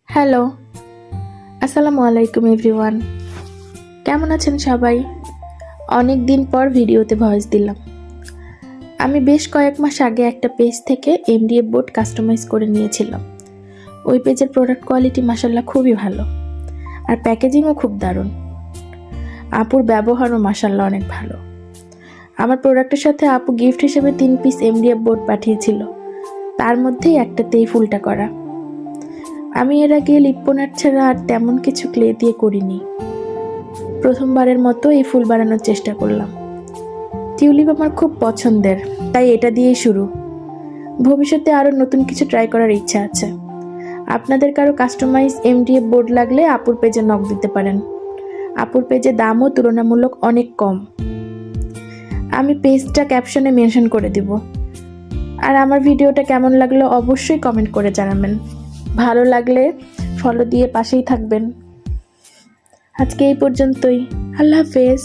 Hello, আসসালামু আলাইকুম everyone. কেমন আছেন সবাই? অনেক দিন পর ভিডিওতে ভয়েস দিলাম। আমি বেশ কয়েক মাস আগে একটা পেজ থেকে এমডিএফ বোর্ড কাস্টমাইজ করে নিয়েছিলাম। ওই পেজের প্রোডাক্ট কোয়ালিটি মাশাল্লাহ খুবই ভালো, আর প্যাকেজিংও খুব দারুণ। আপুর ব্যবহারও মাশাল্লাহ অনেক ভালো। আমার প্রোডাক্টের সাথে আপু গিফট হিসেবে 3 পিস এমডিএফ বোর্ড পাঠিয়েছিল, তার মধ্যেই একটাতেই ফুলটা করা। আমি এর আগে লিপ্পন আর্ট ছাড়া আর তেমন কিছু ক্লে দিয়ে করিনি। প্রথমবারের মতো এই ফুল বানানোর চেষ্টা করলাম। টিউলিপ আমার খুব পছন্দের, তাই এটা দিয়েই শুরু। ভবিষ্যতে আরও নতুন কিছু ট্রাই করার ইচ্ছা আছে। আপনাদের কারো কাস্টমাইজ এমডিএফ বোর্ড লাগলে আপুর পেজে নক দিতে পারেন। আপুর পেজে দামও তুলনামূলক অনেক কম। আমি পেজটা ক্যাপশনে মেনশন করে দিব। আর আমার ভিডিওটা কেমন লাগলো অবশ্যই কমেন্ট করে জানাবেন। ভালো লাগলে ফলো দিয়ে পাশেই থাকবেন। আজকে এই পর্যন্তই। আল্লাহ হাফেজ।